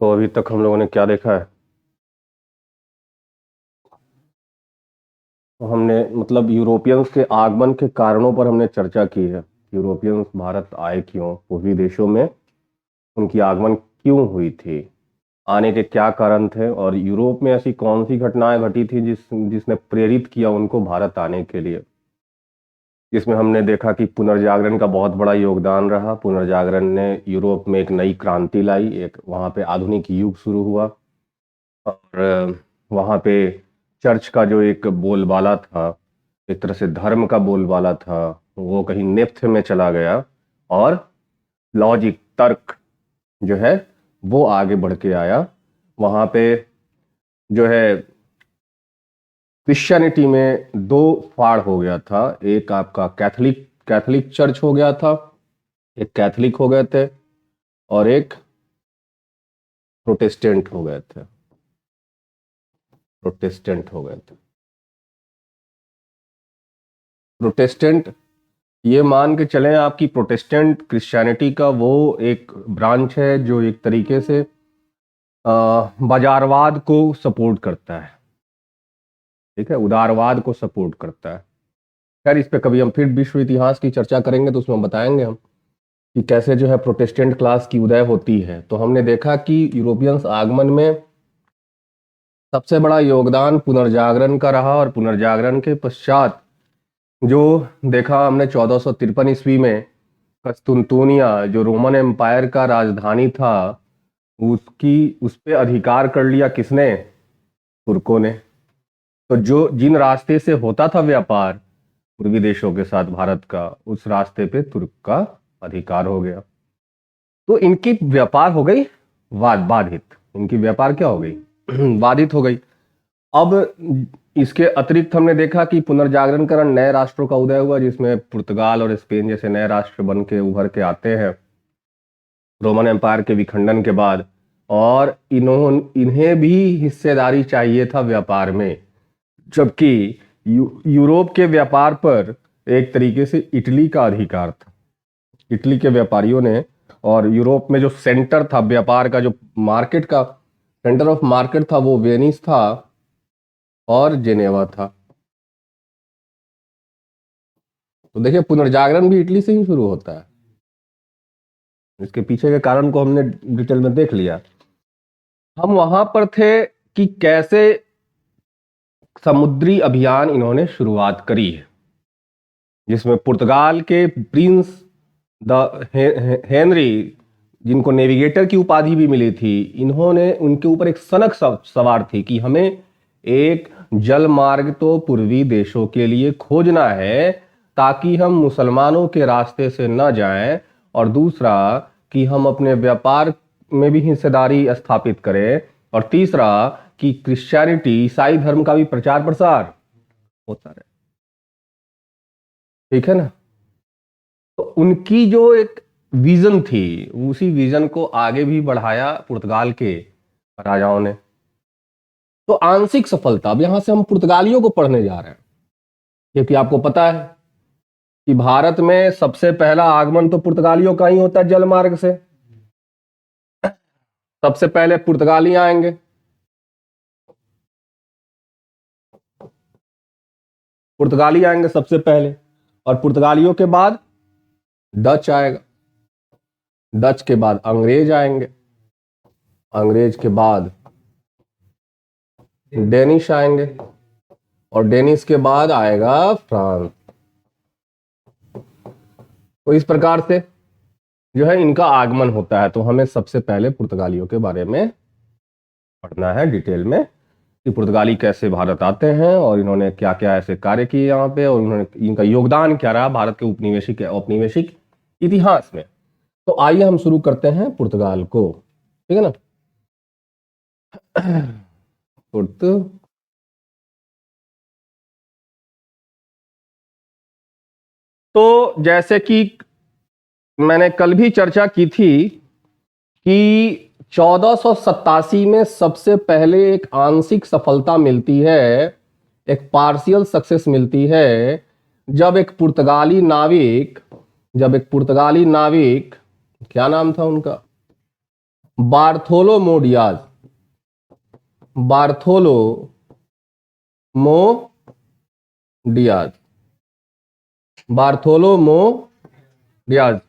तो अभी तक हम लोगों ने क्या देखा है? तो हमने मतलब यूरोपियंस के आगमन के कारणों पर हमने चर्चा की है। यूरोपियंस भारत आए क्यों, पूर्वी देशों में उनकी आगमन क्यों हुई थी, आने के क्या कारण थे, और यूरोप में ऐसी कौन सी घटनाएं घटी थी जिसने प्रेरित किया उनको भारत आने के लिए। जिसमें हमने देखा कि पुनर्जागरण का बहुत बड़ा योगदान रहा। पुनर्जागरण ने यूरोप में एक नई क्रांति लाई, एक वहाँ पे आधुनिक युग शुरू हुआ। और वहाँ पे चर्च का जो एक बोलबाला था, एक तरह से धर्म का बोलबाला था, वो कहीं नेपथ्य में चला गया। और लॉजिक, तर्क जो है वो आगे बढ़ के आया। वहाँ पे जो है क्रिश्चियनिटी में दो फाड़ हो गया था। एक आपका कैथोलिक कैथोलिक चर्च हो गया था, एक कैथोलिक हो गए थे, और एक प्रोटेस्टेंट हो गए थे। प्रोटेस्टेंट हो गए थे। प्रोटेस्टेंट, ये मान के चलें आपकी प्रोटेस्टेंट क्रिश्चियनिटी का वो एक ब्रांच है जो एक तरीके से बाजारवाद को सपोर्ट करता है। ठीक है, उदारवाद को सपोर्ट करता है। खैर, इस पे कभी हम फिर विश्व इतिहास की चर्चा करेंगे तो उसमें हम बताएंगे हम कि कैसे जो है प्रोटेस्टेंट क्लास की उदय होती है। तो हमने देखा कि यूरोपियंस आगमन में सबसे बड़ा योगदान पुनर्जागरण का रहा, और पुनर्जागरण के पश्चात जो देखा हमने 1453 ईस्वी में कस्तुनतुनिया, जो रोमन एम्पायर का राजधानी था, उस पे अधिकार कर लिया किसने? तुर्कों ने। तो जो जिन रास्ते से होता था व्यापार पूर्वी देशों के साथ भारत का, उस रास्ते पे तुर्क का अधिकार हो गया। तो इनकी व्यापार हो गई बाधित। इनकी व्यापार क्या हो गई? बाधित हो गई। अब इसके अतिरिक्त हमने देखा कि पुनर्जागरण कारण नए राष्ट्रों का उदय हुआ, जिसमें पुर्तगाल और स्पेन जैसे नए राष्ट्र बन के उभर के आते हैं रोमन एम्पायर के विखंडन के बाद। और इन्हें भी हिस्सेदारी चाहिए था व्यापार में, जबकि यूरोप के व्यापार पर एक तरीके से इटली का अधिकार था। इटली के व्यापारियों ने, और यूरोप में जो सेंटर था व्यापार का, जो मार्केट का सेंटर ऑफ मार्केट था, वो वेनिस था और जेनेवा था। तो देखिए, पुनर्जागरण भी इटली से ही शुरू होता है। इसके पीछे के कारण को हमने डिटेल में देख लिया। हम वहां पर थे कि कैसे समुद्री अभियान इन्होंने शुरुआत करी है, जिसमें पुर्तगाल के प्रिंस द हेनरी, जिनको नेविगेटर की उपाधि भी मिली थी, इन्होंने, उनके ऊपर एक सनक सवार थी कि हमें एक जल मार्ग तो पूर्वी देशों के लिए खोजना है ताकि हम मुसलमानों के रास्ते से न जाएं, और दूसरा कि हम अपने व्यापार में भी हिस्सेदारी स्थापित करें, और तीसरा कि क्रिश्चियनिटी, ईसाई धर्म का भी प्रचार प्रसार होता रहे। ठीक है ना? तो उनकी जो एक विजन थी, उसी विजन को आगे भी बढ़ाया पुर्तगाल के राजाओं ने। तो आंशिक सफलता, अब यहां से हम पुर्तगालियों को पढ़ने जा रहे हैं, क्योंकि आपको पता है कि भारत में सबसे पहला आगमन तो पुर्तगालियों का ही होता है जल मार्ग से। सबसे पहले पुर्तगाली आएंगे, पुर्तगाली आएंगे सबसे पहले, और पुर्तगालियों के बाद डच आएगा, डच के बाद अंग्रेज आएंगे, अंग्रेज के बाद डेनिश आएंगे, और डेनिश के बाद आएगा फ्रांस। तो इस प्रकार से जो है इनका आगमन होता है। तो हमें सबसे पहले पुर्तगालियों के बारे में पढ़ना है डिटेल में कि पुर्तगाली कैसे भारत आते हैं, और इन्होंने क्या क्या ऐसे कार्य किए यहाँ पे, और इन्होंने, इनका योगदान क्या रहा भारत के औपनिवेशिक इतिहास में। तो आइए हम शुरू करते हैं पुर्तगाल को। ठीक है ना? तो जैसे कि मैंने कल भी चर्चा की थी कि 1487 में सबसे पहले एक आंशिक सफलता मिलती है, एक पार्शियल सक्सेस मिलती है, जब एक पुर्तगाली नाविक, क्या नाम था उनका? बार्थोलोमो डियाज, बार्थोलोमो डियाज, बार्थोलोमो डियाज,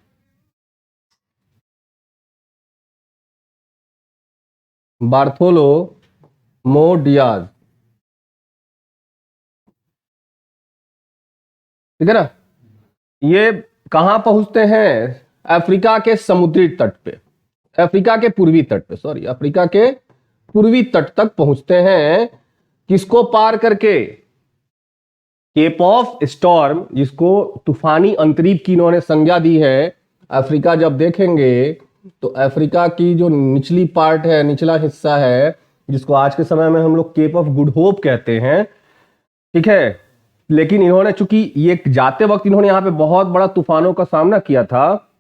बार्थोलोमो डियाज, ठीक है ना। ये कहां पहुंचते हैं? अफ्रीका के समुद्री तट पे, अफ्रीका के पूर्वी तट पे, सॉरी, अफ्रीका के पूर्वी तट तक पहुंचते हैं। किसको पार करके? केप ऑफ स्टॉर्म, जिसको तूफानी अंतरीप की इन्होंने संज्ञा दी है। अफ्रीका जब देखेंगे तो अफ्रीका की जो निचली पार्ट है, निचला हिस्सा है, जिसको आज के समय में हम लोग केप ऑफ गुड होप कहते हैं, ठीक है। लेकिन इन्होंने, चूंकि ये जाते वक्त इन्होंने यहाँ पे बहुत बड़ा तूफानों का सामना किया था,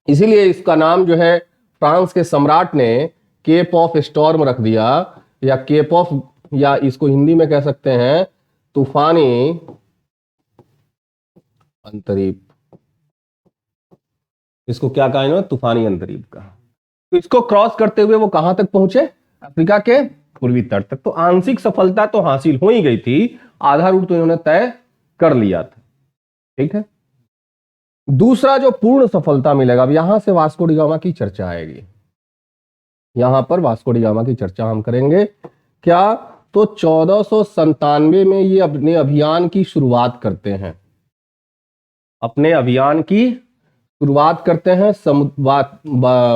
इसीलिए इसका नाम जो है फ्रांस के सम्राट ने केप ऑफ स्टॉर्म रख दिया, या केप ऑफ, या इसको हिंदी में कह सकते हैं तूफानी अंतरीप। इसको क्या कहा इन्होंने? तूफानी अंतरीप का। तो इसको क्रॉस करते हुए वो कहां तक पहुंचे? अफ्रीका के पूर्वी तट तक। तो आंशिक सफलता तो हासिल हो ही गई थी, आधा रूट तो इन्होंने तय कर लिया था, ठीक है। दूसरा जो पूर्ण सफलता मिलेगा, अब यहां से वास्को डी गामा की चर्चा आएगी, यहां पर वास्को डी गामा की चर्चा हम करेंगे। क्या? तो 1497 में ये अपने अभियान की शुरुआत करते हैं, अपने अभियान की शुरुआत करते हैं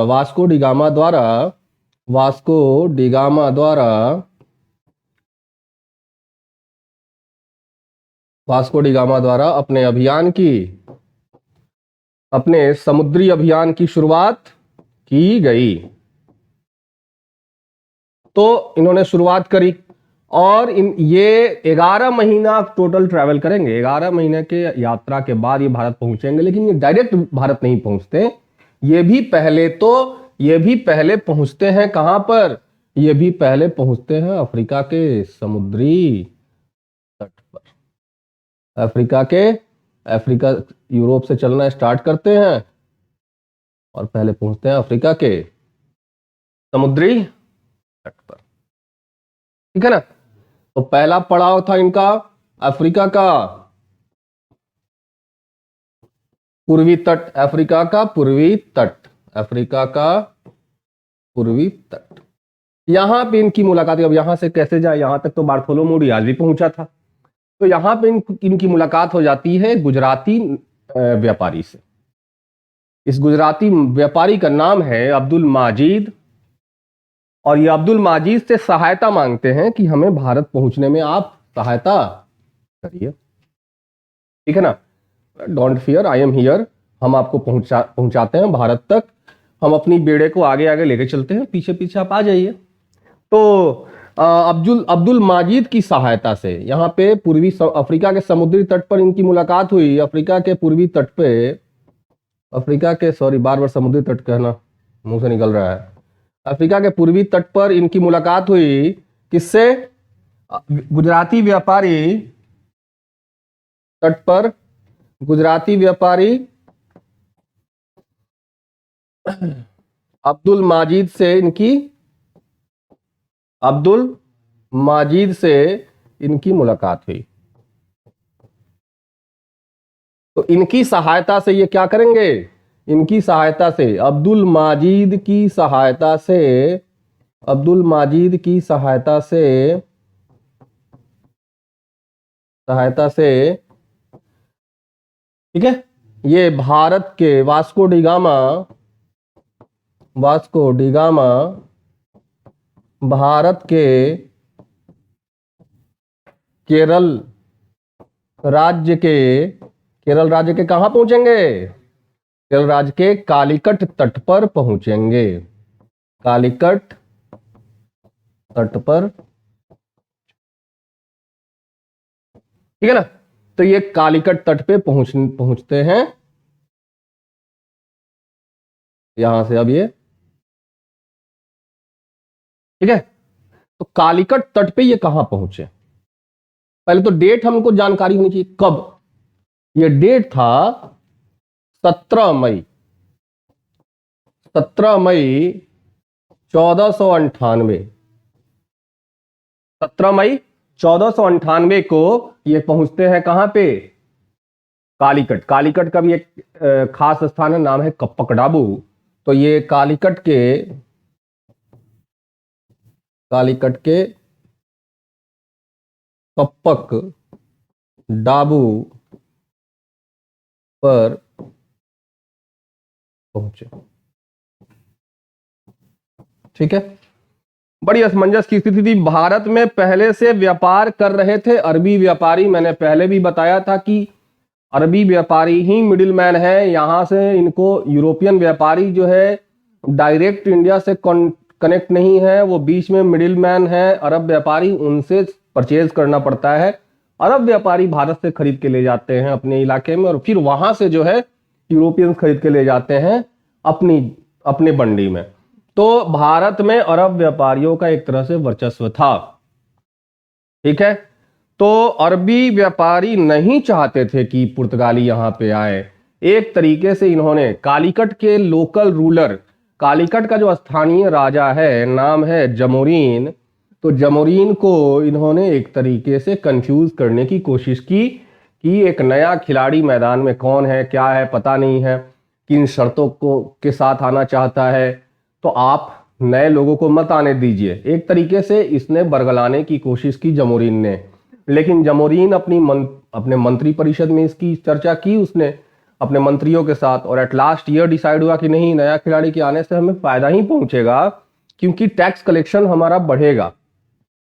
वास्को डी गामा द्वारा, वास्को डी गामा द्वारा, वास्को डी गामा द्वारा अपने अभियान की, अपने समुद्री अभियान की शुरुआत की गई। तो इन्होंने शुरुआत करी और ये 11 महीना टोटल ट्रैवल करेंगे। 11 महीने के यात्रा के बाद ये भारत पहुंचेंगे, लेकिन ये डायरेक्ट भारत नहीं पहुंचते, ये भी पहले पहुंचते हैं कहां पर? ये भी पहले पहुंचते हैं अफ्रीका के समुद्री तट पर। अफ्रीका यूरोप से चलना स्टार्ट करते हैं और पहले पहुंचते हैं अफ्रीका के समुद्री तट पर, ठीक है ना। तो पहला पड़ाव था इनका अफ्रीका का पूर्वी तट, अफ्रीका का पूर्वी तट, अफ्रीका का पूर्वी तट। यहां पे इनकी मुलाकात, अब यहां से कैसे जाए? यहां तक तो बार्थोलोमो डियाज भी पहुंचा था। तो यहां पे इनकी मुलाकात हो जाती है गुजराती व्यापारी से। इस गुजराती व्यापारी का नाम है अब्दुल माजिद, और ये अब्दुल माजिद से सहायता मांगते हैं कि हमें भारत पहुंचने में आप सहायता करिए, ठीक है ना। Don't fear, I am here. हम आपको पहुंचाते हैं भारत तक, हम अपनी बेड़े को आगे आगे लेके चलते हैं, पीछे पीछे आप आ जाइए। तो अब्दुल माजिद की सहायता से यहाँ पे पूर्वी अफ्रीका के समुद्री तट पर इनकी मुलाकात हुई। अफ्रीका के पूर्वी तट पे, अफ्रीका के, सॉरी बार बार समुद्री तट कहना मुंह से निकल रहा है, अफ्रीका के पूर्वी तट पर इनकी मुलाकात हुई। किससे? गुजराती व्यापारी, तट पर गुजराती व्यापारी अब्दुल माजिद से इनकी मुलाकात हुई। तो इनकी सहायता से ये क्या करेंगे? इनकी सहायता से, अब्दुल माजिद की सहायता से, अब्दुल माजिद की सहायता से, ठीक है, ये भारत के वास्को डी गामा भारत के केरल राज्य के कहां पहुंचेंगे? केरल राज्य के कालीकट तट पर पहुंचेंगे, कालीकट तट पर, ठीक है ना। तो ये कालीकट तट पे पहुंचते हैं यहां से। अब ये, ठीक है, तो कालीकट तट पे ये कहां पहुंचे? पहले तो डेट हमको जानकारी होनी चाहिए, कब? ये डेट था 17 मई 17 मई 1498, 17 मई 1498 को ये पहुंचते हैं कहां पे? कालीकट। कालीकट का भी एक खास स्थान है, नाम है कप्पकडाबू। तो ये कालीकट के कप्पक डाबू पर पहुंचे। ठीक है, बड़ी असमंजस की स्थिति थी। भारत में पहले से व्यापार कर रहे थे अरबी व्यापारी। मैंने पहले भी बताया था कि अरबी व्यापारी ही मिडिलमैन है। यहां से इनको यूरोपियन व्यापारी जो है डायरेक्ट इंडिया से कनेक्ट नहीं है, वो बीच में मिडिलमैन है। अरब व्यापारी, उनसे परचेज करना पड़ता है। अरब व्यापारी भारत से खरीद के ले जाते हैं अपने इलाके में, और फिर वहां से जो है यूरोपियंस खरीद के ले जाते हैं अपनी मंडी में। तो भारत में अरब व्यापारियों का एक तरह से वर्चस्व था। ठीक है, तो अरबी व्यापारी नहीं चाहते थे कि पुर्तगाली यहां पे आए। एक तरीके से इन्होंने कालीकट के लोकल रूलर, कालीकट का जो स्थानीय राजा है नाम है जमोरीन, तो जमोरीन को इन्होंने एक तरीके से कंफ्यूज करने की कोशिश की कि एक नया खिलाड़ी मैदान में कौन है, क्या है, पता नहीं है, किन शर्तों को के साथ आना चाहता है, तो आप नए लोगों को मत आने दीजिए। एक तरीके से इसने बरगलाने की कोशिश की जमोरीन ने। लेकिन जमोरीन अपने मंत्री परिषद में इसकी चर्चा की उसने अपने मंत्रियों के साथ, और एट लास्ट ये डिसाइड हुआ कि नहीं, नया खिलाड़ी के आने से हमें फायदा ही पहुंचेगा, क्योंकि टैक्स कलेक्शन हमारा बढ़ेगा।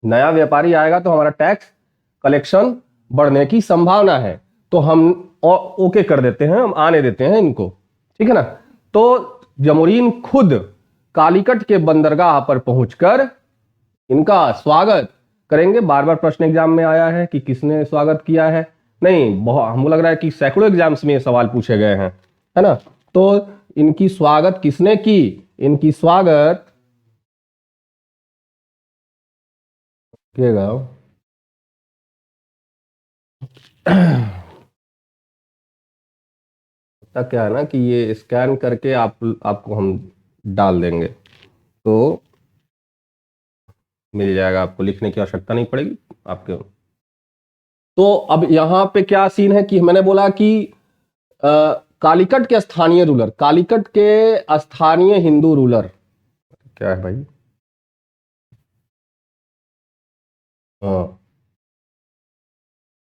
नया व्यापारी आएगा तो हमारा टैक्स कलेक्शन बढ़ने की संभावना है, तो हम ओके कर देते हैं, हम आने देते हैं इनको। ठीक है ना। तो जमोरीन खुद कालीकट के बंदरगाह पर पहुंचकर इनका स्वागत करेंगे। बार बार प्रश्न एग्जाम में आया है कि किसने स्वागत किया है, नहीं, बहुत हमको लग रहा है कि सैकड़ों एग्जाम्स में ये सवाल पूछे गए हैं, है ना। तो इनकी स्वागत किसने की? इनकी स्वागत किएगा क्या है ना कि ये स्कैन करके आपको हम डाल देंगे, तो मिल जाएगा, आपको लिखने की आवश्यकता नहीं पड़ेगी आपके। तो अब यहां पे क्या सीन है कि मैंने बोला कि कालीकट के स्थानीय रूलर, कालीकट के स्थानीय हिंदू रूलर, क्या है भाई, हाँ,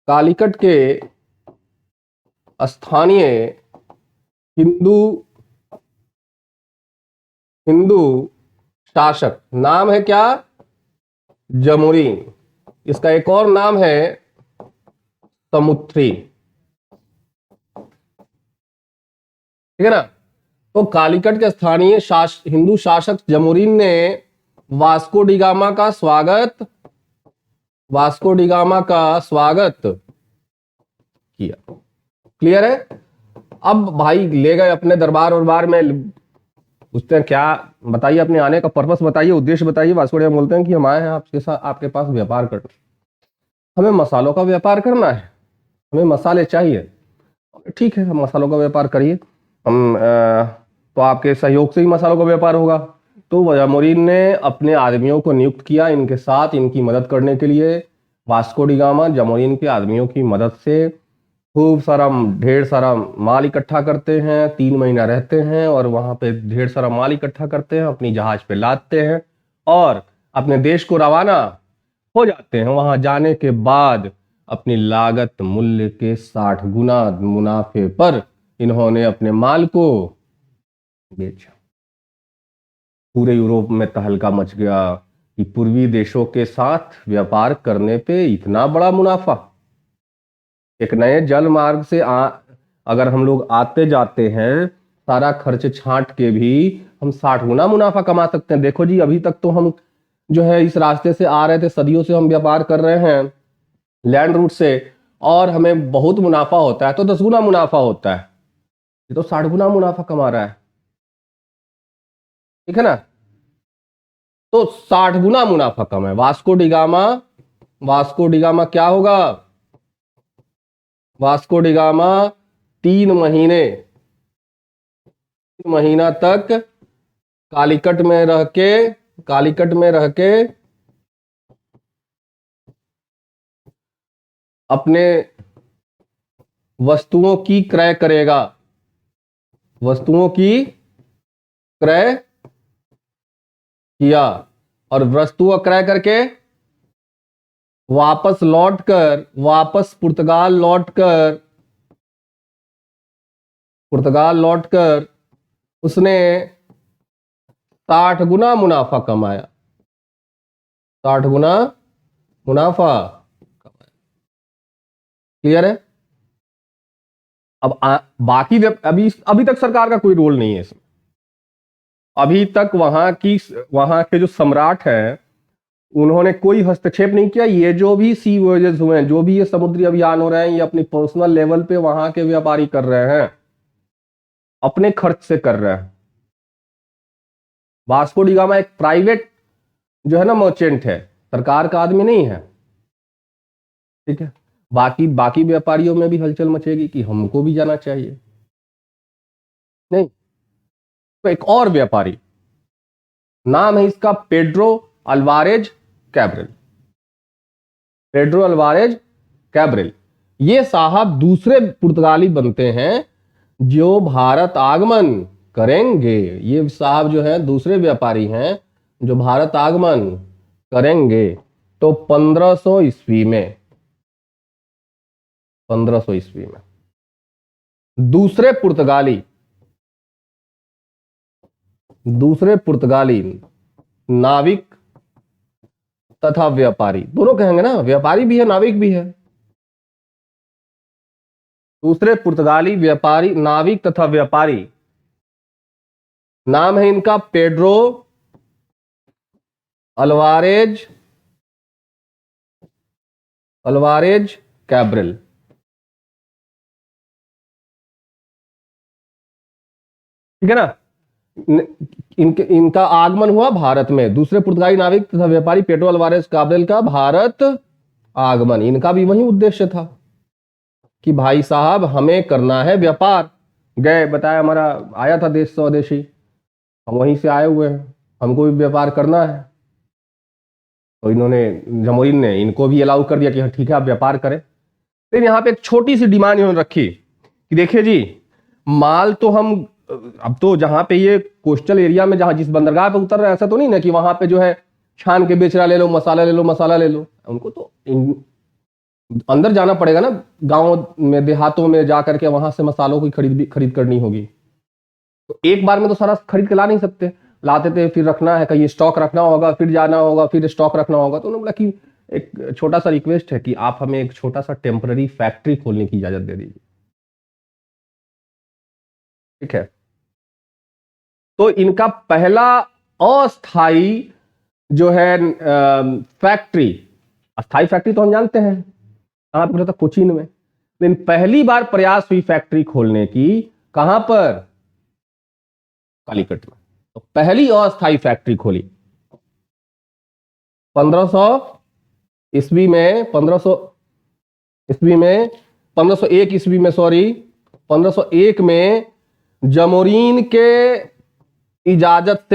कालीकट के स्थानीय हिंदू हिंदू शासक, नाम है क्या? जमोरीन। इसका एक और नाम है समुथ्री। ठीक है ना। तो कालीकट के स्थानीय हिंदू शासक जमोरीन ने वास्को डिगामा का स्वागत किया। क्लियर है। अब भाई ले गए अपने दरबार में, पूछते हैं क्या, बताइए अपने आने का पर्पस बताइए, उद्देश्य बताइए। वास्को डिगामा बोलते हैं कि हम आए हैं आपके साथ, आपके पास व्यापार करना, हमें मसालों का व्यापार करना है, हमें मसाले चाहिए। ठीक है, हम मसालों का व्यापार करिए, हम तो आपके सहयोग से ही मसालों का व्यापार होगा। तो जमोरीन ने अपने आदमियों को नियुक्त किया इनके साथ, इनकी मदद करने के लिए। वास्को डिगामा जमोरीन के आदमियों की मदद से खूब सारा ढेर सारा माल इकट्ठा करते हैं, 3 महीना रहते हैं और वहां पे ढेर सारा माल इकट्ठा करते हैं, अपनी जहाज पे लादते हैं और अपने देश को रवाना हो जाते हैं। वहां जाने के बाद अपनी लागत मूल्य के 60 गुना मुनाफे पर इन्होंने अपने माल को बेचा। पूरे यूरोप में तहलका मच गया कि पूर्वी देशों के साथ व्यापार करने पे इतना बड़ा मुनाफा। एक नए जल मार्ग से अगर हम लोग आते जाते हैं, सारा खर्च छांट के भी हम 60 गुना मुनाफा कमा सकते हैं। देखो जी, अभी तक तो हम जो है इस रास्ते से आ रहे थे, सदियों से हम व्यापार कर रहे हैं लैंड रूट से, और हमें बहुत मुनाफा होता है, तो 10 गुना मुनाफा होता है, ये तो 60 गुना मुनाफा कमा रहा है। ठीक है ना। तो 60 गुना मुनाफा कम है। वास्को डिगामा क्या होगा? वास्को डिगामा 3 महीना तक कालीकट में रह के कालीकट में रह के अपने वस्तुओं की क्रय करेगा, वस्तुओं की क्रय किया और वस्तुओं क्रय करके वापस पुर्तगाल लौटकर उसने 60 गुना मुनाफा कमाया, 60 गुना मुनाफा कमाया। क्लियर है? अब बाकी अभी तक सरकार का कोई रोल नहीं है इसमें। अभी तक वहां के जो सम्राट हैं उन्होंने कोई हस्तक्षेप नहीं किया। ये जो भी सी वॉयजेस हुए हैं, जो भी ये समुद्री अभियान हो रहे हैं, ये अपनी पर्सनल लेवल पे वहां के व्यापारी कर रहे हैं, अपने खर्च से कर रहे हैं। वास्को डी गामा एक प्राइवेट जो है ना मर्चेंट है, सरकार का आदमी नहीं है। ठीक है, बाकी व्यापारियों में भी हलचल मचेगी कि हमको भी जाना चाहिए। नहीं, तो एक और व्यापारी, नाम है इसका Pedro Alvarez Cabral. Pedro Alvarez Cabral, ये साहब दूसरे पुर्तगाली बनते हैं जो भारत आगमन करेंगे। ये साहब जो है दूसरे व्यापारी हैं जो भारत आगमन करेंगे। तो 1500 ईस्वी में दूसरे पुर्तगाली नाविक तथा व्यापारी, दोनों कहेंगे ना, व्यापारी भी है नाविक भी है। दूसरे पुर्तगाली व्यापारी, नाविक तथा व्यापारी, नाम है इनका पेड्रो अल्वारेज कैब्रल। ठीक है ना? इनका आगमन हुआ भारत में। दूसरे पुर्तगाली नाविक तथा व्यापारी पेड्रो अल्वारेज कैब्रल का भारत आगमन, इनका भी वही उद्देश्य था कि भाई साहब हमें करना है व्यापार। गए, बताया हमारा आया था देश स्वदेशी, हम वहीं से आए हुए हैं, हमको भी व्यापार करना है। तो इन्होंने, जमोरिन ने इनको भी अलाउ कर दिया कि हाँ ठीक है आप व्यापार करें। लेकिन यहाँ पे एक छोटी सी डिमांड इन्होंने रखी कि देखिए जी, माल तो हम अब तो जहां पे ये कोस्टल एरिया में जहां जिस बंदरगाह पे उतर रहे हैं, ऐसा तो नहीं ना कि वहां पे जो है छान के बेच रहा, ले लो मसाला ले लो। उनको तो अंदर जाना पड़ेगा ना, गांव में देहातों में जाकर के वहां से मसालों की खरीद करनी होगी। तो एक बार में तो सारा खरीद के ला नहीं सकते, लाते थे फिर रखना है, कहीं स्टॉक रखना होगा, फिर जाना होगा, फिर स्टॉक रखना होगा। तो उन्होंने बोला कि एक छोटा सा रिक्वेस्ट है कि आप हमें एक छोटा सा टेम्पररी फैक्ट्री खोलने की इजाजत दे दीजिए। ठीक है, तो इनका पहला अस्थाई जो है फैक्ट्री, अस्थाई फैक्ट्री तो हम जानते हैं कहां पर था, कोचीन में। लेकिन पहली बार प्रयास हुई फैक्ट्री खोलने की, कहां पर? कालीकट में। तो पहली अस्थाई फैक्ट्री खोली 1500 ईस्वी में, 1501 ईस्वी में, सॉरी 1501 में जमोरीन के इजाजत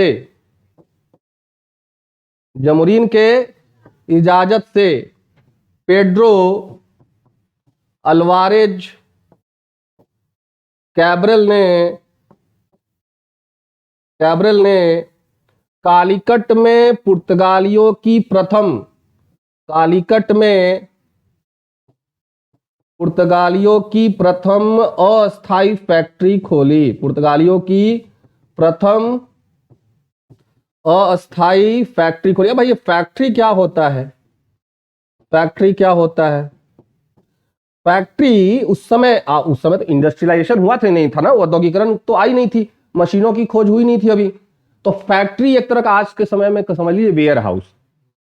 से पेड्रो अल्वारेज कैब्रल ने कालीकट में पुर्तगालियों की प्रथम अस्थाई फैक्ट्री खोली। पुर्तगालियों की प्रथम अस्थाई फैक्ट्री खोली। भाई ये फैक्ट्री क्या होता है? फैक्ट्री उस समय तो इंडस्ट्रियलाइजेशन हुआ था नहीं था ना, औद्योगिकरण तो आई नहीं थी, मशीनों की खोज हुई नहीं थी अभी। तो फैक्ट्री एक तरह का आज के समय में समझ लीजिए वेयर हाउस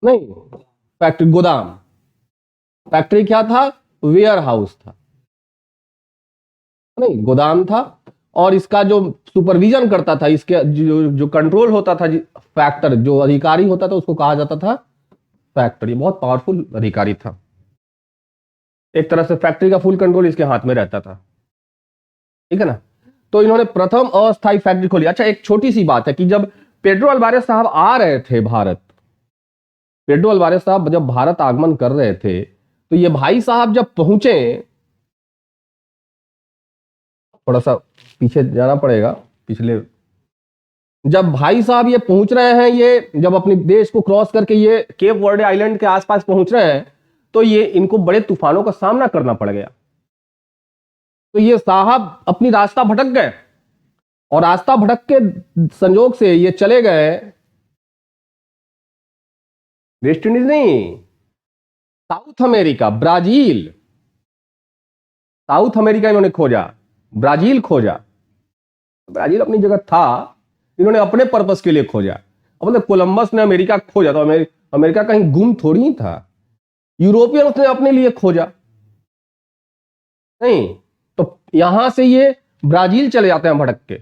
नहीं, फैक्ट्री गोदाम। फैक्ट्री क्या था? वेयर हाउस था, नहीं गोदाम था। और इसका जो सुपरविजन करता था, इसके जो कंट्रोल होता था, फैक्टर जो अधिकारी होता था उसको कहा जाता था फैक्ट्री। बहुत पावरफुल अधिकारी था, एक तरह से फैक्ट्री का फुल कंट्रोल इसके हाथ में रहता था। ठीक है ना? तो इन्होंने प्रथम अस्थाई फैक्ट्री खोली। अच्छा, एक छोटी सी बात है कि जब पेड्रो अल्वारेस साहब आ रहे थे भारत, पेड्रो अल्वारेस साहब जब भारत आगमन कर रहे थे, तो ये भाई साहब जब पहुंचे, थोड़ा सा पीछे जाना पड़ेगा, पिछले, जब भाई साहब ये पहुंच रहे हैं, ये जब अपने देश को क्रॉस करके ये केप वर्डे आइलैंड के आसपास पहुंच रहे हैं, तो ये इनको बड़े तूफानों का सामना करना पड़ गया। तो ये साहब अपनी रास्ता भटक गए, और रास्ता भटक के संजोग से ये चले गए वेस्ट इंडीज नहीं, south America, Brazil. South America इन्होंने खोजा, ब्राजील खोजा। ब्राजील अपनी जगह था, इन्होंने अपने पर्पस के लिए खोजा। अब मतलब कोलंबस ने अमेरिका खोजा, तो अमेरिका कहीं गुम थोड़ी ही था, यूरोपियंस ने अपने लिए खोजा नहीं। तो यहां से ये ब्राजील चले जाते हैं भटक के,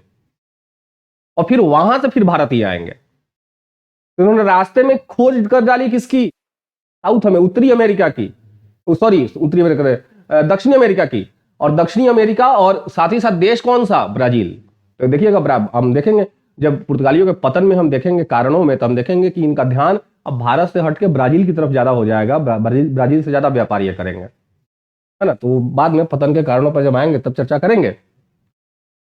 और फिर वहां से फिर भारत ही आएंगे। तो इन्होंने रास्ते में खोज कर डाली किसकी? साउथ में उत्तरी अमेरिका की, सॉरी उत्तरी अमेरिका, दक्षिणी अमेरिका की, और दक्षिणी अमेरिका और साथ ही साथ देश कौन सा? ब्राजील। तो देखिएगा, हम देखेंगे जब पुर्तगालियों के पतन में हम देखेंगे कारणों में, तो हम देखेंगे कि इनका ध्यान अब भारत से हटके ब्राजील की तरफ ज्यादा हो जाएगा, ब्राजील से ज्यादा व्यापार ये करेंगे, है ना। तो बाद में पतन के कारणों पर जब आएंगे तब चर्चा करेंगे।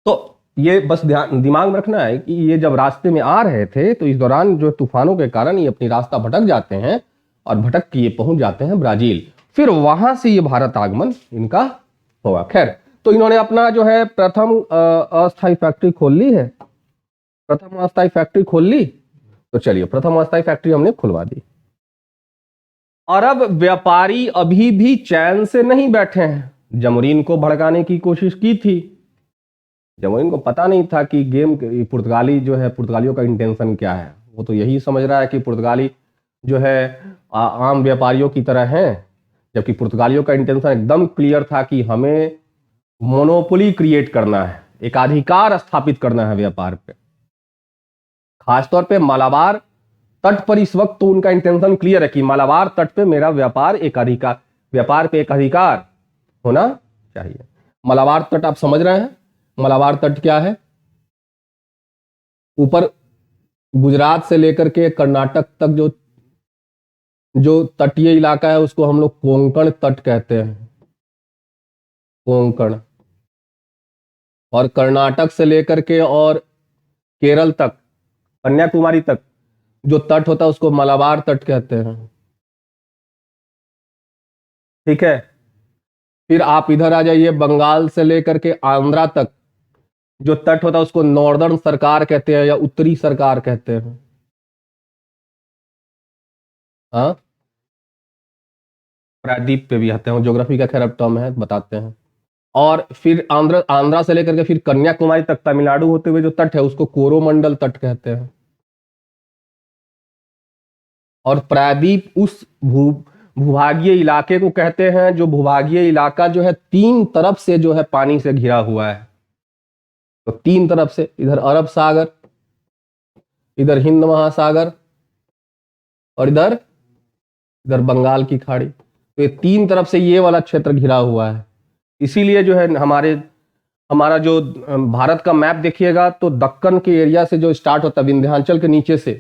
तो ये बस ध्यान दिमाग में रखना है कि ये जब रास्ते में आ रहे थे, तो इस दौरान जो तूफानों के कारण ये अपनी रास्ता भटक जाते हैं, और भटक के ये पहुंच जाते हैं ब्राजील। फिर वहां से ये भारत आगमन इनका होगा। खैर, तो इन्होंने अपना जो है प्रथम अस्थायी फैक्ट्री खोल ली है, प्रथम अस्थायी फैक्ट्री खोल ली। तो चलिए, प्रथम अस्थायी फैक्ट्री हमने खुलवा दी। अरब व्यापारी अभी भी चैन से नहीं बैठे हैं। जमोरीन को भड़काने की कोशिश की थी, जमोरीन को पता नहीं था कि पुर्तगाली जो है, पुर्तगालियों का इंटेंशन क्या है। वो तो यही समझ रहा है कि पुर्तगाली जो है आम व्यापारियों की तरह हैं, जबकि पुर्तगालियों का इंटेंशन एकदम क्लियर था कि हमें मोनोपोली क्रिएट करना है, एकाधिकार स्थापित करना है व्यापार पे। खासतौर पे मालाबार तट पर इस वक्त तो उनका इंटेंशन क्लियर है कि मालाबार तट पे मेरा व्यापार पे एकाधिकार होना चाहिए। मालाबार तट आप समझ रहे हैं, मालाबार तट क्या है? ऊपर गुजरात से लेकर के कर्नाटक तक जो तटीय इलाका है, उसको हम लोग कोंकण तट कहते हैं, कोंकण। और कर्नाटक से लेकर के और केरल तक, कन्याकुमारी तक जो तट होता है उसको मालाबार तट कहते हैं, ठीक है। फिर आप इधर आ जाइए, बंगाल से लेकर के आंध्रा तक जो तट होता है उसको नॉर्दर्न सरकार कहते हैं या उत्तरी सरकार कहते हैं। हाँ, प्रायद्वीप पे भी आते हैं, ज्योग्राफी का खैर अब टर्म है, बताते हैं। और फिर आंध्रा से लेकर के फिर कन्याकुमारी तक तमिलनाडु होते हुए जो तट है उसको कोरोमंडल तट कहते हैं। और प्रायद्वीप उस भूभागीय इलाके को कहते हैं जो भूभागीय इलाका जो है तीन तरफ से जो है पानी से घिरा हुआ है। तो तीन तरफ से, इधर अरब सागर, इधर हिंद महासागर, और इधर इधर बंगाल की खाड़ी। तो ये तीन तरफ से ये वाला क्षेत्र घिरा हुआ है। इसीलिए जो है हमारा जो भारत का मैप देखिएगा तो दक्कन के एरिया से जो स्टार्ट होता है, विंध्याचल के नीचे से,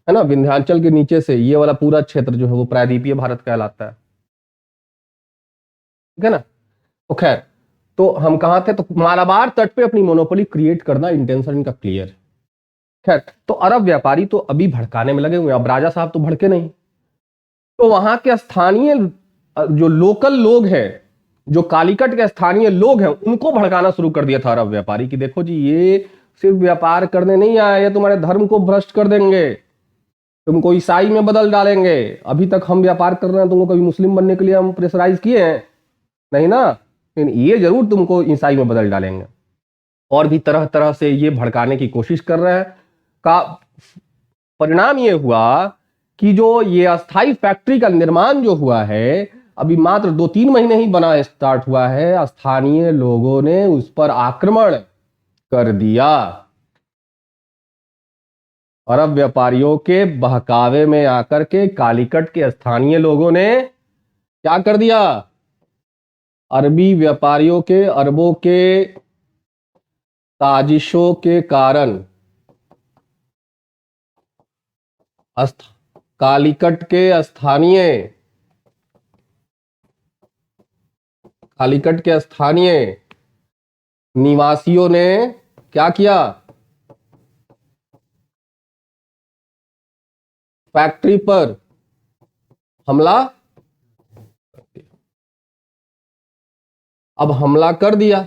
है ना, विंध्याचल के नीचे से ये वाला पूरा क्षेत्र जो है वो प्रायद्वीपीय भारत कहलाता है, ठीक है ना। तो खैर, तो हम कहां थे? तो मालाबार तट पे अपनी मोनोपोली क्रिएट करना इंटेंशन इनका क्लियर है। खैर, तो अरब व्यापारी तो अभी भड़काने में लगे हुए हैं, अब राजा साहब तो भड़के नहीं। तो वहां के स्थानीय जो लोकल लोग हैं, जो कालीकट के स्थानीय लोग हैं, उनको भड़काना शुरू कर दिया था अरब व्यापारी कि देखो जी, ये सिर्फ व्यापार करने नहीं आए, ये तुम्हारे धर्म को भ्रष्ट कर देंगे, तुमको ईसाई में बदल डालेंगे। अभी तक हम व्यापार कर रहे हैं, तुमको कभी मुस्लिम बनने के लिए हम प्रेशराइज किए हैं नहीं ना, लेकिन ये जरूर तुमको ईसाई में बदल डालेंगे। और भी तरह तरह से ये भड़काने की कोशिश कर रहे हैं। का परिणाम ये हुआ कि जो ये अस्थाई फैक्ट्री का निर्माण जो हुआ है, अभी मात्र 2-3 महीने ही बना स्टार्ट हुआ है, स्थानीय लोगों ने उस पर आक्रमण कर दिया। अरब व्यापारियों के बहकावे में आकर के कालीकट के स्थानीय लोगों ने क्या कर दिया? अरबी व्यापारियों के, अरबों के साजिशों के कारण कालीकट के स्थानीय कालीकट के स्थानीय निवासियों ने क्या किया, फैक्ट्री पर हमला। अब हमला कर दिया,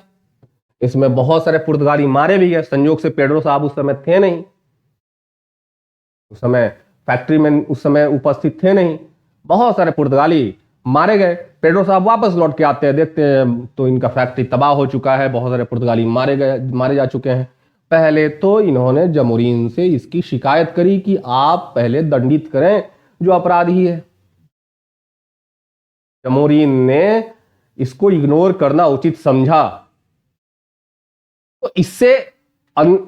इसमें बहुत सारे पुर्तगाली मारे भी गए। संयोग से पेड्रो साहब उस समय थे नहीं, उस समय फैक्ट्री में उस समय उपस्थित थे नहीं। बहुत सारे पुर्तगाली मारे गए। पेड्रो साहब वापस लौट के आते हैं, देखते हैं तो इनका फैक्ट्री तबाह हो चुका है, बहुत सारे पुर्तगाली मारे जा चुके हैं। पहले तो इन्होंने जमोरीन से इसकी शिकायत करी कि आप पहले दंडित करें जो अपराधी है। जमोरीन ने इसको इग्नोर करना उचित समझा, तो इससे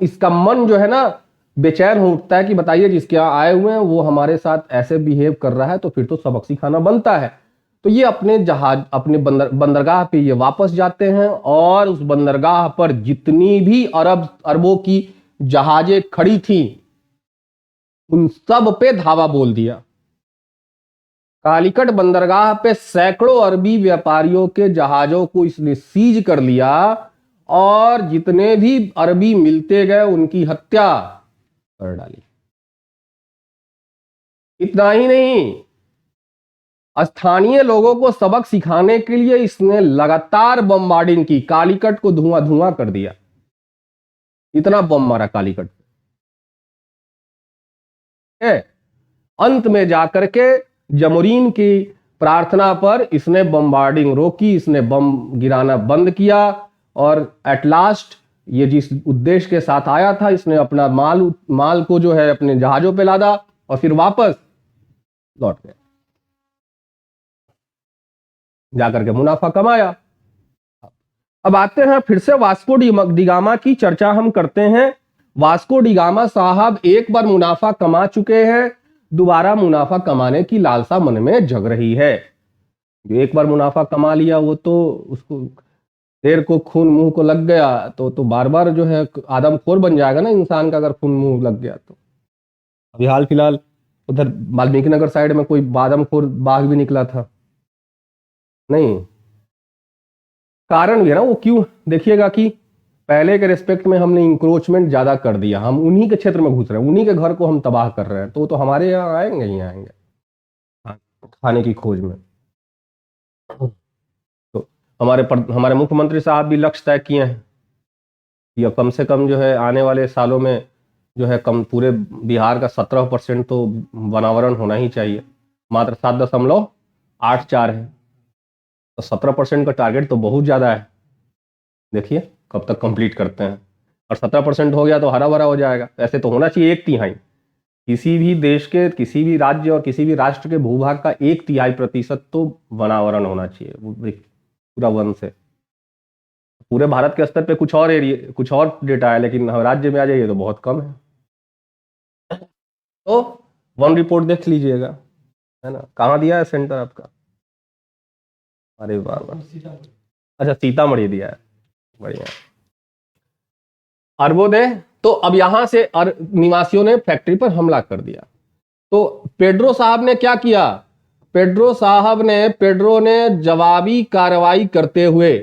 इसका मन जो है ना बेचैन हो उठता है कि बताइए जिसके यहाँ आए हुए हैं वो हमारे साथ ऐसे बिहेव कर रहा है, तो फिर तो सबक सिखाना बनता है। तो ये अपने जहाज अपने बंदरगाह पे ये वापस जाते हैं और उस बंदरगाह पर जितनी भी अरबों की जहाजें खड़ी थी उन सब पे धावा बोल दिया। कालीकट बंदरगाह पे सैकड़ों अरबी व्यापारियों के जहाजों को इसने सीज कर लिया और जितने भी अरबी मिलते गए उनकी हत्या कर डाली। इतना ही नहीं, स्थानीय लोगों को सबक सिखाने के लिए इसने लगातार बमबार्डिंग की, कालीकट को धुआं धुआं कर दिया। इतना बम मारा कालीकट पे। अंत में जाकर के जमोरीन की प्रार्थना पर इसने बमबार्डिंग रोकी, इसने बम गिराना बंद किया और एट लास्ट ये जिस उद्देश्य के साथ आया था, इसने अपना माल को जो है अपने जहाजों पे लादा और फिर वापस लौट गया, जाकर के मुनाफा कमाया। अब आते हैं फिर से वास्को डी गामा की चर्चा हम करते हैं। वास्को डी गामा साहब एक बार मुनाफा कमा चुके हैं, दोबारा मुनाफा कमाने की लालसा मन में जग रही है। जो एक बार मुनाफा कमा लिया वो तो उसको शेर को खून मुंह को लग गया तो बार बार जो है आदमखोर बन जाएगा ना इंसान का, अगर खून मुंह लग गया तो। अभी हाल फिलहाल उधर वाल्मीकि नगर साइड में कोई आदमखोर बाघ भी निकला था नहीं, कारण भी है ना वो क्यों, देखिएगा कि पहले के रिस्पेक्ट में हमने इंक्रोचमेंट ज्यादा कर दिया, हम उन्हीं के क्षेत्र में घुस रहे हैं, उन्हीं के घर को हम तबाह कर रहे हैं, तो हमारे यहाँ आएंगे ही आएंगे खाने की खोज में। तो हमारे मुख्यमंत्री साहब भी लक्ष्य तय किए हैं कि कम से कम जो है आने वाले सालों में जो है कम पूरे बिहार का 17% तो वनावरण होना ही चाहिए। मात्र 7.84 है, तो 17% का टारगेट तो बहुत ज़्यादा है। देखिए कब तक कंप्लीट करते हैं, और 17% हो गया तो हरा भरा हो जाएगा। ऐसे तो होना चाहिए 1/3। किसी भी देश के, किसी भी राज्य और किसी भी राष्ट्र के भूभाग का 1/3% तो वनावरण होना चाहिए, वो पूरा वन से। पूरे भारत के स्तर पे कुछ और एरिया, कुछ और डेटा है, लेकिन राज्य में आ जाइए तो बहुत कम है। तो वन रिपोर्ट देख लीजिएगा, है ना। कहाँ दिया है सेंटर आपका? अरे वाह वाह, अच्छा सीतामढ़ी दिया है, बढ़िया। अरबोदय, तो अब यहां से निवासियों ने फैक्ट्री पर हमला कर दिया। तो पेड्रो साहब ने क्या किया? पेड्रो ने जवाबी कार्यवाही करते हुए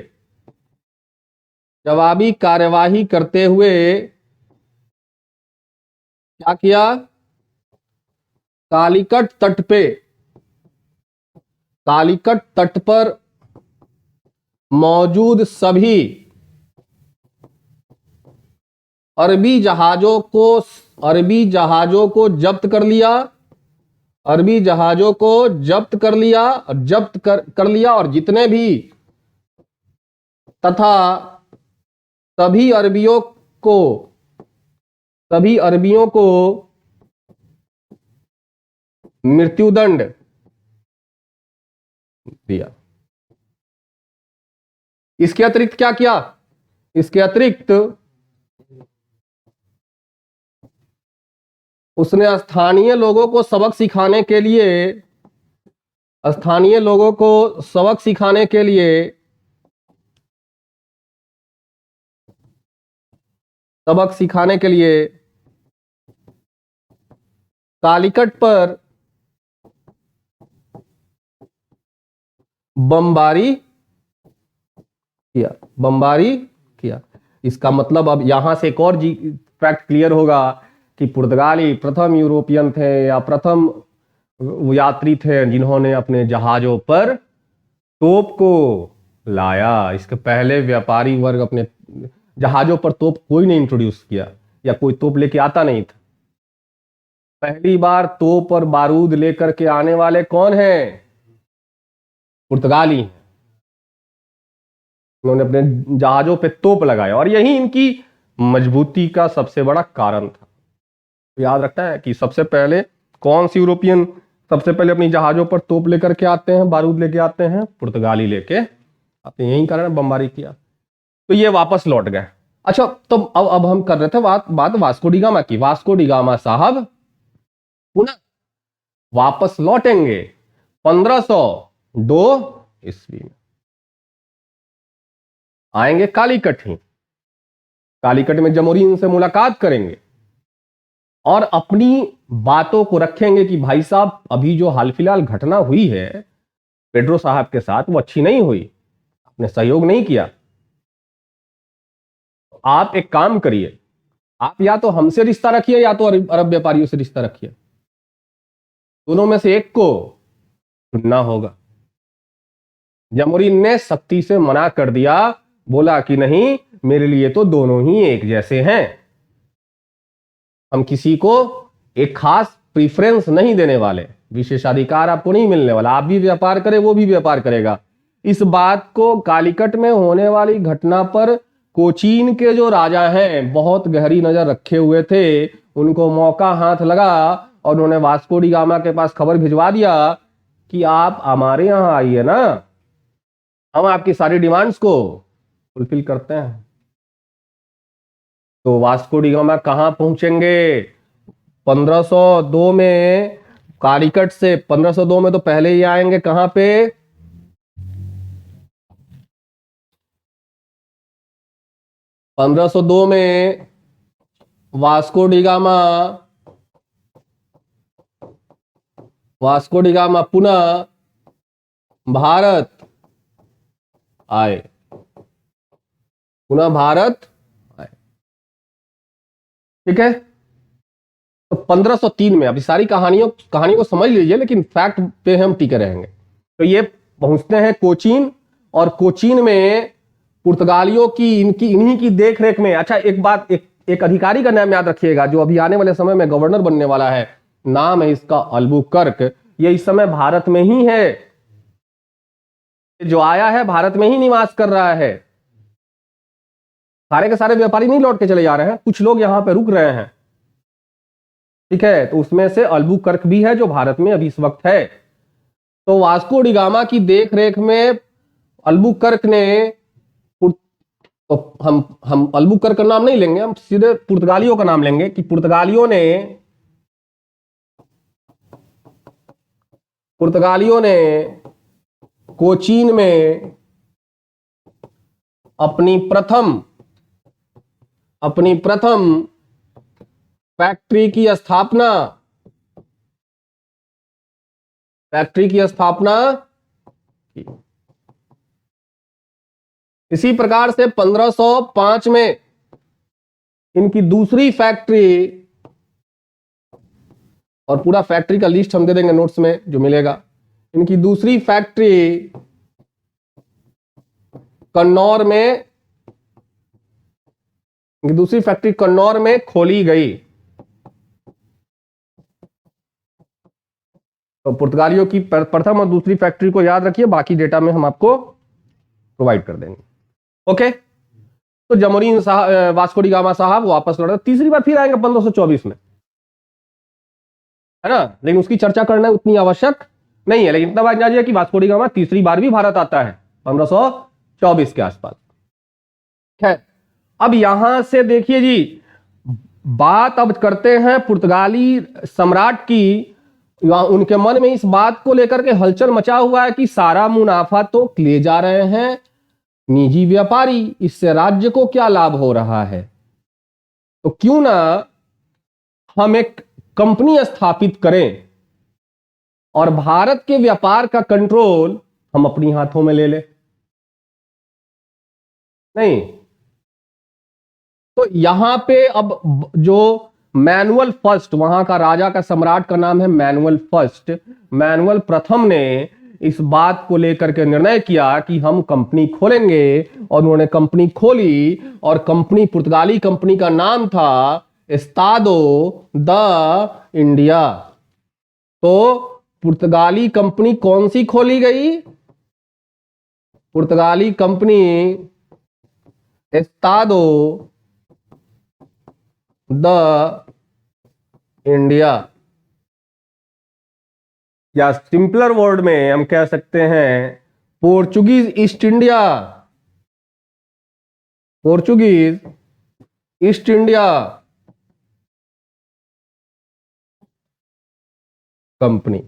क्या किया? कालीकट तट पर मौजूद सभी अरबी जहाजों को जब्त कर लिया, और जितने भी तथा सभी अरबियों को मृत्युदंड दिया। इसके अतिरिक्त क्या किया? इसके अतिरिक्त उसने स्थानीय लोगों को सबक सिखाने के लिए कालीकट पर बमबारी किया। इसका मतलब अब यहां से एक और फैक्ट क्लियर होगा कि पुर्तगाली प्रथम यूरोपियन थे या प्रथम यात्री थे जिन्होंने अपने जहाजों पर तोप को लाया। इसके पहले व्यापारी वर्ग अपने जहाजों पर तोप कोई नहीं इंट्रोड्यूस किया या कोई तोप लेके आता नहीं था। पहली बार तोप और बारूद लेकर के आने वाले कौन हैं? पुर्तगाली। उन्होंने अपने जहाजों पे तोप लगाया और यही इनकी मजबूती का सबसे बड़ा कारण था। तो याद रखना है कि सबसे पहले कौन सी यूरोपियन सबसे पहले अपनी जहाजों पर तोप लेकर के आते हैं, बारूद लेके आते हैं? पुर्तगाली लेके आते हैं। यही कारण बमबारी किया। तो ये वापस लौट गए। अच्छा, तो अब हम कर रहे थे बात वास्को डी गामा की। वास्को डी गामा साहब पुनः वापस लौटेंगे 1502 ईस्वी में। आएंगे कालीकट ही। कालीकट में जमोरीन से मुलाकात करेंगे और अपनी बातों को रखेंगे कि भाई साहब अभी जो हाल फिलहाल घटना हुई है पेड्रो साहब के साथ वो अच्छी नहीं हुई, आपने सहयोग नहीं किया। आप एक काम करिए, आप या तो हमसे रिश्ता रखिए या तो अरब व्यापारियों से रिश्ता रखिए, दोनों में से एक को चुनना होगा। जमोरीन ने सख्ती से मना कर दिया, बोला कि नहीं, मेरे लिए तो दोनों ही एक जैसे हैं, हम किसी को एक खास प्रीफरेंस नहीं देने वाले, विशेषाधिकार आपको नहीं मिलने वाला, आप भी व्यापार करें वो भी व्यापार करेगा। इस बात को कालीकट में होने वाली घटना पर कोचीन के जो राजा हैं बहुत गहरी नजर रखे हुए थे। उनको मौका हाथ लगा और उन्होंने वास्को डी गामा के पास खबर भिजवा दिया कि आप हमारे यहां आइए ना, हम आपकी सारी डिमांड्स को फुलफिल करते हैं। तो वास्को डी गामा कहां पहुंचेंगे? 1502 में कालीकट से 1502 में तो पहले ही आएंगे कहां पे? (1502 में वास्को डी गामा पुनः भारत आए, ठीक है। तो 1503 में, अभी सारी कहानी को समझ लीजिए लेकिन फैक्ट पे हम टिके रहेंगे। तो ये पहुंचते हैं कोचीन और कोचीन में पुर्तगालियों की इन्हीं की देखरेख में। अच्छा, एक बात, एक अधिकारी का नाम याद रखिएगा जो अभी आने वाले समय में गवर्नर बनने वाला है, नाम है इसका अल्बुकर्क। ये इस समय भारत में ही है, जो आया है भारत में ही निवास कर रहा है। सारे के सारे व्यापारी नहीं लौट के चले जा रहे हैं, कुछ लोग यहां पे रुक रहे हैं, ठीक है। तो उसमें से अल्बुकर्क भी है जो भारत में अभी इस वक्त है। तो वास्को डी गामा की देखरेख में अल्बुकर्क ने, तो हम अल्बुकर्क का नाम नहीं लेंगे, हम सीधे पुर्तगालियों का नाम लेंगे कि पुर्तगालियों ने कोचीन में अपनी प्रथम फैक्ट्री की स्थापना की। इसी प्रकार से 1505 में इनकी दूसरी फैक्ट्री, और पूरा फैक्ट्री का लिस्ट हम दे देंगे नोट्स में जो मिलेगा, इनकी दूसरी फैक्ट्री कन्नौर में खोली गई। तो पुर्तगालियों की प्रथम और दूसरी फैक्ट्री को याद रखिए, बाकी डेटा में हम आपको प्रोवाइड कर देंगे। ओके, तो जमोरीन साहब, वास्को डी गामा साहब वापस लौटे, तीसरी बार फिर आएंगे 1524 में, है ना, लेकिन उसकी चर्चा करना उतनी आवश्यक नहीं है। लेकिन इतना बात जानिए कि वास्को डी गामा तीसरी बार भी भारत आता है 1524 के आसपास। खैर, अब यहां से देखिए जी, बात अब करते हैं पुर्तगाली सम्राट की। उनके मन में इस बात को लेकर के हलचल मचा हुआ है कि सारा मुनाफा तो ले जा रहे हैं निजी व्यापारी, इससे राज्य को क्या लाभ हो रहा है, तो क्यों ना हम एक कंपनी स्थापित करें और भारत के व्यापार का कंट्रोल हम अपनी हाथों में ले लें। नहीं, तो यहां पे अब जो मैनुअल फर्स्ट, वहां का राजा का सम्राट का नाम है मैनुअल फर्स्ट, मैनुअल प्रथम ने इस बात को लेकर के निर्णय किया कि हम कंपनी खोलेंगे, और उन्होंने कंपनी खोली, और कंपनी, पुर्तगाली कंपनी का नाम था एस्तादो द इंडिया। तो पुर्तगाली कंपनी कौन सी खोली गई? पुर्तगाली कंपनी एस्तादो द इंडिया, या सिंपलर वर्ड में हम कह सकते हैं Portuguese east India, Portuguese east India company.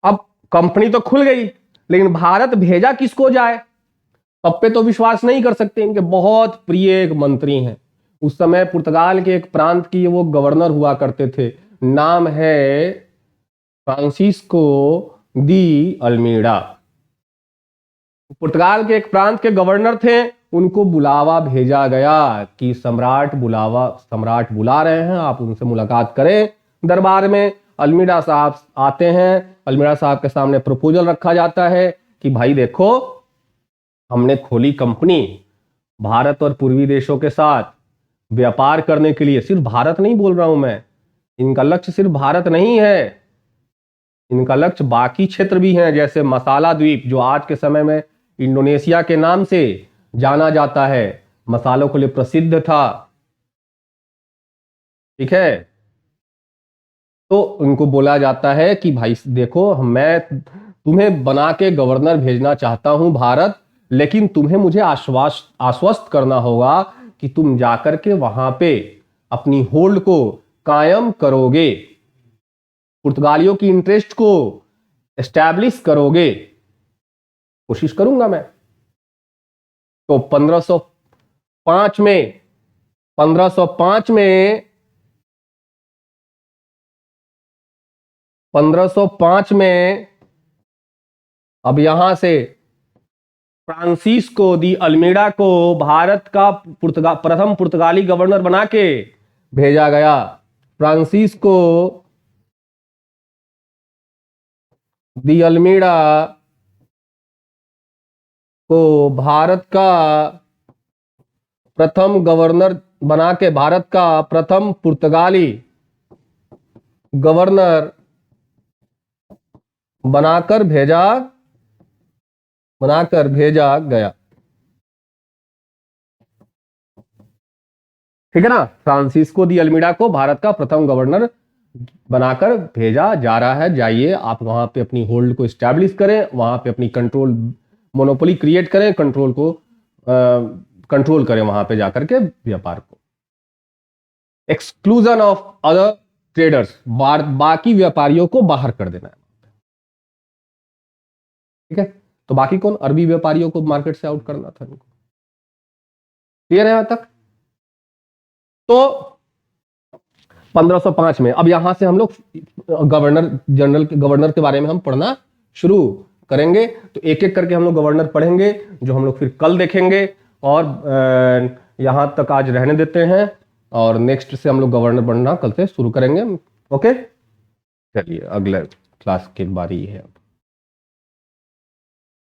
अब कंपनी तो खुल गई, लेकिन भारत भेजा किसको जाए? सब पे तो विश्वास नहीं कर सकते, इनके बहुत प्रिय एक मंत्री हैं, उस समय पुर्तगाल के एक प्रांत की वो गवर्नर हुआ करते थे, नाम है फ्रांसिस्को दी अल्मीडा। पुर्तगाल के एक प्रांत के गवर्नर थे, उनको बुलावा भेजा गया कि सम्राट बुला रहे हैं, आप उनसे मुलाकात करें दरबार में। अल्मीडा साहब आते हैं, अल्मीडा साहब के सामने प्रपोजल रखा जाता है कि भाई देखो, हमने खोली कंपनी भारत और पूर्वी देशों के साथ व्यापार करने के लिए। सिर्फ भारत नहीं बोल रहा हूं मैं, इनका लक्ष्य सिर्फ भारत नहीं है, इनका लक्ष्य बाकी क्षेत्र भी हैं, जैसे मसाला द्वीप, जो आज के समय में इंडोनेशिया के नाम से जाना जाता है, मसालों के लिए प्रसिद्ध था। ठीक है, तो उनको बोला जाता है कि भाई देखो, मैं तुम्हें बना के गवर्नर भेजना चाहता हूं भारत, लेकिन तुम्हें मुझे आश्वस्त करना होगा कि तुम जाकर के वहां पे अपनी होल्ड को कायम करोगे, पुर्तगालियों की इंटरेस्ट को एस्टैब्लिश करोगे। कोशिश करूंगा मैं। तो 1505 में अब यहां से फ्रांसिस्को दी अल्मीडा को भारत का प्रथम पुर्तगाली गवर्नर बना के भेजा गया। फ्रांसिस्को दी अल्मीडा को भारत का प्रथम गवर्नर बना के, भारत का प्रथम पुर्तगाली गवर्नर बनाकर भेजा गया। ठीक है ना, फ्रांसिस्को दी अल्मीडा को भारत का प्रथम गवर्नर बनाकर भेजा जा रहा है। जाइए आप वहां पे अपनी होल्ड को एस्टैब्लिश करें, वहां पे अपनी कंट्रोल मोनोपोली क्रिएट करें, कंट्रोल करें वहां पे जाकर के व्यापार को। एक्सक्लूजन ऑफ अदर ट्रेडर्स, बाकी व्यापारियों को बाहर कर देना है। ठीक है, तो बाकी कौन? अरबी व्यापारियों को मार्केट से आउट करना था इनको। क्लियर है यहां तक? तो 1505 में अब यहां से हम लोग गवर्नर के बारे में हम पढ़ना शुरू करेंगे। तो एक एक करके हम लोग गवर्नर पढ़ेंगे, जो हम लोग फिर कल देखेंगे, और यहां तक आज रहने देते हैं, और नेक्स्ट से हम लोग गवर्नर पढ़ना कल से शुरू करेंगे। ओके, चलिए अगले क्लास की बारी है।